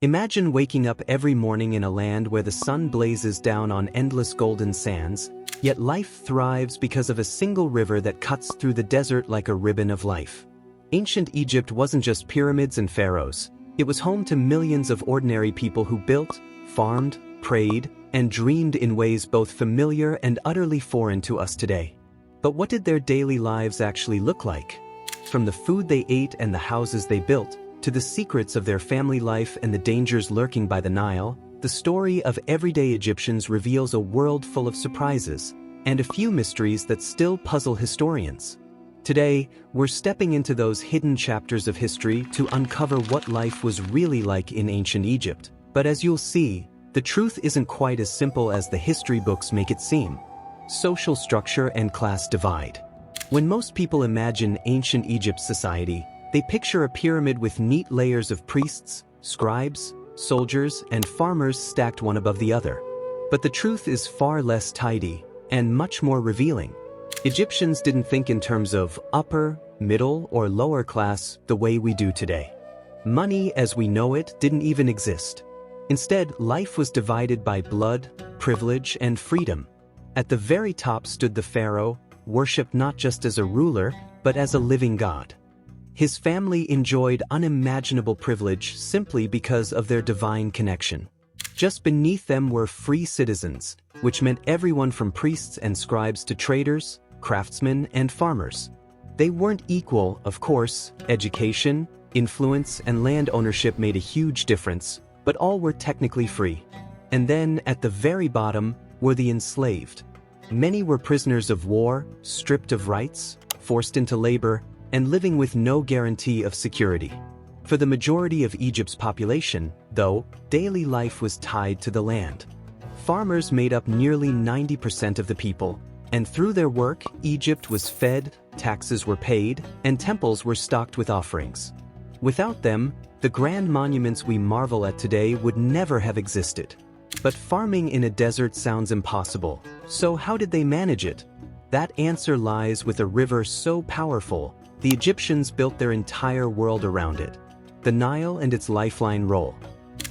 Imagine waking up every morning in a land where the sun blazes down on endless golden sands, yet life thrives because of a single river that cuts through the desert like a ribbon of life. Ancient Egypt wasn't just pyramids and pharaohs. It was home to millions of ordinary people who built, farmed, prayed, and dreamed in ways both familiar and utterly foreign to us today. But what did their daily lives actually look like? From the food they ate and the houses they built, to the secrets of their family life and the dangers lurking by the Nile, the story of everyday Egyptians reveals a world full of surprises, and a few mysteries that still puzzle historians. Today, we're stepping into those hidden chapters of history to uncover what life was really like in ancient Egypt. But as you'll see, the truth isn't quite as simple as the history books make it seem. Social structure and class divide. When most people imagine ancient Egypt's society, they picture a pyramid with neat layers of priests, scribes, soldiers, and farmers stacked one above the other. But the truth is far less tidy, and much more revealing. Egyptians didn't think in terms of upper, middle, or lower class the way we do today. Money as we know it didn't even exist. Instead, life was divided by blood, privilege, and freedom. At the very top stood the pharaoh, worshipped not just as a ruler, but as a living god. His family enjoyed unimaginable privilege simply because of their divine connection. Just beneath them were free citizens, which meant everyone from priests and scribes to traders, craftsmen, and farmers. They weren't equal, of course. Education, influence, and land ownership made a huge difference, but all were technically free. And then, at the very bottom, were the enslaved. Many were prisoners of war, stripped of rights, forced into labor, and living with no guarantee of security. For the majority of Egypt's population, though, daily life was tied to the land. Farmers made up nearly 90% of the people, and through their work, Egypt was fed, taxes were paid, and temples were stocked with offerings. Without them, the grand monuments we marvel at today would never have existed. But farming in a desert sounds impossible, so how did they manage it? That answer lies with a river so powerful, the Egyptians built their entire world around it. The Nile and its lifeline role.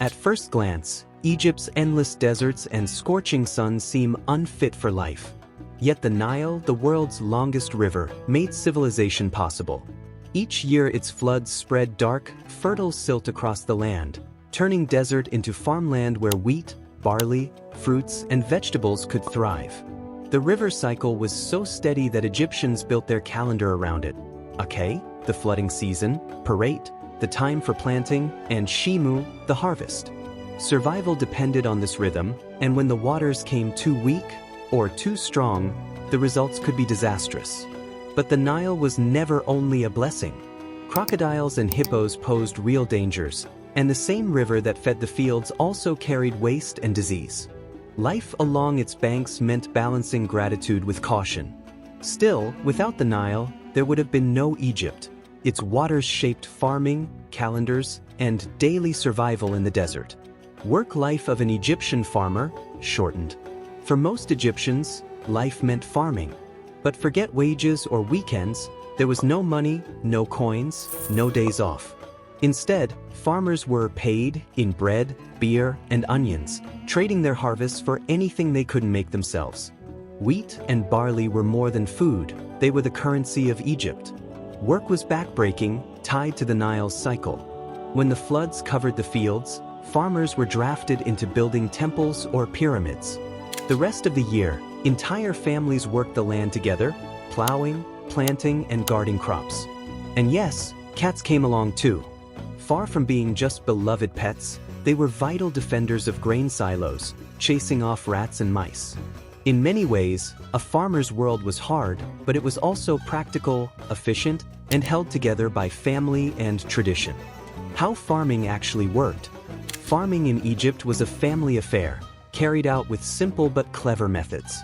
At first glance, Egypt's endless deserts and scorching suns seem unfit for life. Yet the Nile, the world's longest river, made civilization possible. Each year its floods spread dark, fertile silt across the land, turning desert into farmland where wheat, barley, fruits, and vegetables could thrive. The river cycle was so steady that Egyptians built their calendar around it. Ake, the flooding season, Parait, the time for planting, and Shimu, the harvest. Survival depended on this rhythm, and when the waters came too weak or too strong, the results could be disastrous. But the Nile was never only a blessing. Crocodiles and hippos posed real dangers, and the same river that fed the fields also carried waste and disease. Life along its banks meant balancing gratitude with caution. Still, without the Nile, there would have been no Egypt. Its waters shaped farming, calendars, and daily survival in the desert. Work life of an Egyptian farmer shortened. For most Egyptians, life meant farming. But forget wages or weekends, there was no money, no coins, no days off. Instead, farmers were paid in bread, beer, and onions, trading their harvests for anything they couldn't make themselves. Wheat and barley were more than food, they were the currency of Egypt. Work was backbreaking, tied to the Nile's cycle. When the floods covered the fields, farmers were drafted into building temples or pyramids. The rest of the year, entire families worked the land together, plowing, planting, and guarding crops. And yes, cats came along too. Far from being just beloved pets, they were vital defenders of grain silos, chasing off rats and mice. In many ways, a farmer's world was hard, but it was also practical, efficient, and held together by family and tradition. How farming actually worked. Farming in Egypt was a family affair, carried out with simple but clever methods.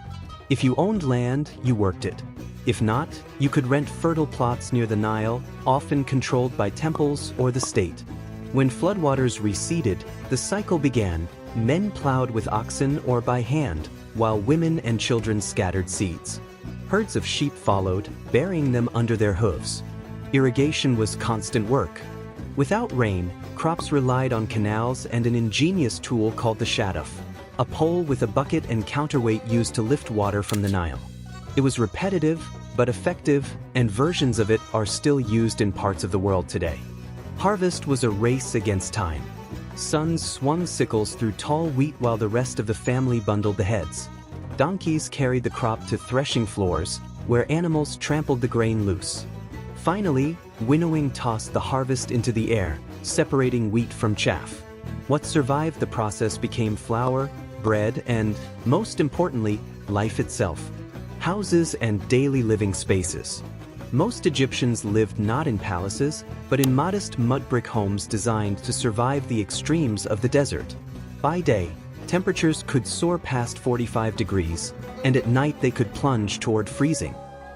If you owned land, you worked it. If not, you could rent fertile plots near the Nile, often controlled by temples or the state. When floodwaters receded, the cycle began. Men plowed with oxen or by hand, while women and children scattered seeds. Herds of sheep followed, burying them under their hooves. Irrigation was constant work. Without rain, crops relied on canals and an ingenious tool called the shaduf, a pole with a bucket and counterweight used to lift water from the Nile. It was repetitive, but effective, and versions of it are still used in parts of the world today. Harvest was a race against time. Sons swung sickles through tall wheat while the rest of the family bundled the heads. Donkeys carried the crop to threshing floors, where animals trampled the grain loose. Finally, winnowing tossed the harvest into the air, separating wheat from chaff. What survived the process became flour, bread, and, most importantly, life itself. Houses and daily living spaces. Most Egyptians lived not in palaces, but in modest mud brick homes designed to survive the extremes of the desert. By day, temperatures could soar past 45 degrees, and at night they could plunge toward freezing.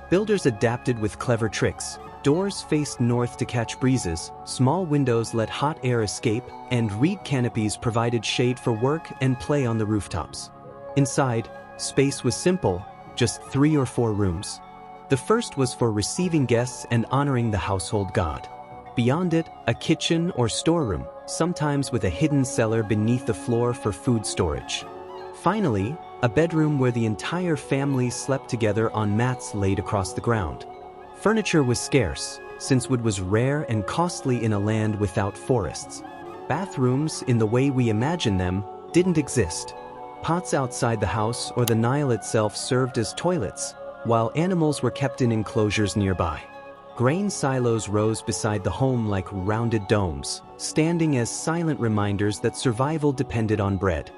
Builders adapted with clever tricks. Doors faced north to catch breezes, small windows let hot air escape, and reed canopies provided shade for work and play on the rooftops. Inside, space was simple, just 3 or 4 rooms. The first was for receiving guests and honoring the household god. Beyond it, a kitchen or storeroom, sometimes with a hidden cellar beneath the floor for food storage. Finally, a bedroom where the entire family slept together on mats laid across the ground. Furniture was scarce, since wood was rare and costly in a land without forests. Bathrooms, in the way we imagine them, didn't exist. Pots outside the house or the Nile itself served as toilets, while animals were kept in enclosures nearby. Grain silos rose beside the home like rounded domes, standing as silent reminders that survival depended on bread.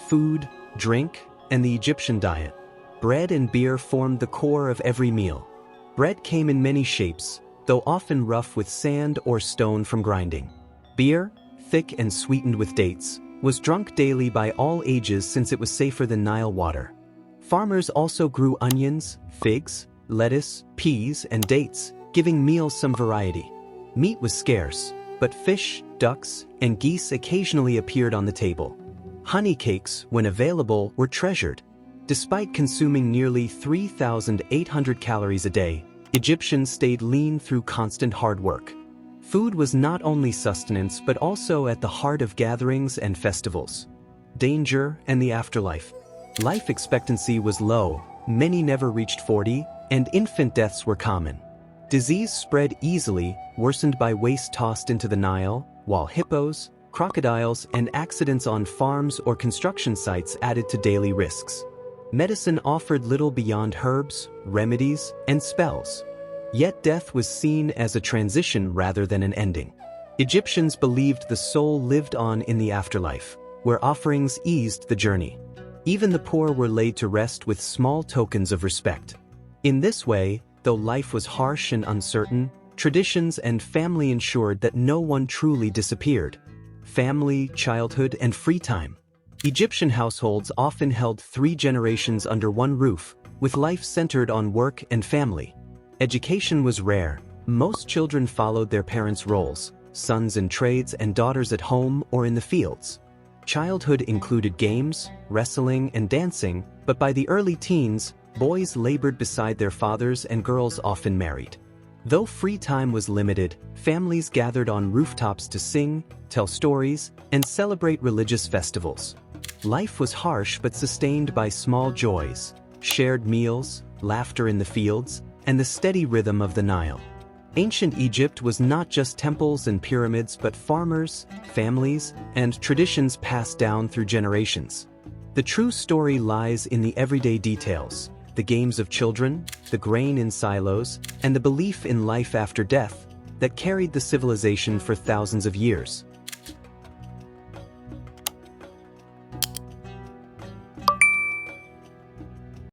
Food, drink, and the Egyptian diet. Bread and beer formed the core of every meal. Bread came in many shapes, though often rough with sand or stone from grinding. Beer, thick and sweetened with dates, was drunk daily by all ages since it was safer than Nile water. Farmers also grew onions, figs, lettuce, peas, and dates, giving meals some variety. Meat was scarce, but fish, ducks, and geese occasionally appeared on the table. Honey cakes, when available, were treasured. Despite consuming nearly 3,800 calories a day, Egyptians stayed lean through constant hard work. Food was not only sustenance but also at the heart of gatherings and festivals. Danger and the afterlife. Life expectancy was low, many never reached 40, and infant deaths were common. Disease spread easily, worsened by waste tossed into the Nile, while hippos, crocodiles, and accidents on farms or construction sites added to daily risks. Medicine offered little beyond herbs, remedies, and spells. Yet death was seen as a transition rather than an ending. Egyptians believed the soul lived on in the afterlife, where offerings eased the journey. Even the poor were laid to rest with small tokens of respect. In this way, though life was harsh and uncertain, traditions and family ensured that no one truly disappeared. Family, childhood, and free time. Egyptian households often held 3 generations under one roof, with life centered on work and family. Education was rare. Most children followed their parents' roles, sons in trades and daughters at home or in the fields. Childhood included games, wrestling, and dancing, but by the early teens, boys labored beside their fathers and girls often married. Though free time was limited, families gathered on rooftops to sing, tell stories, and celebrate religious festivals. Life was harsh but sustained by small joys, shared meals, laughter in the fields, and the steady rhythm of the Nile. Ancient Egypt was not just temples and pyramids but farmers, families, and traditions passed down through generations. The true story lies in the everyday details, the games of children, the grain in silos, and the belief in life after death that carried the civilization for thousands of years.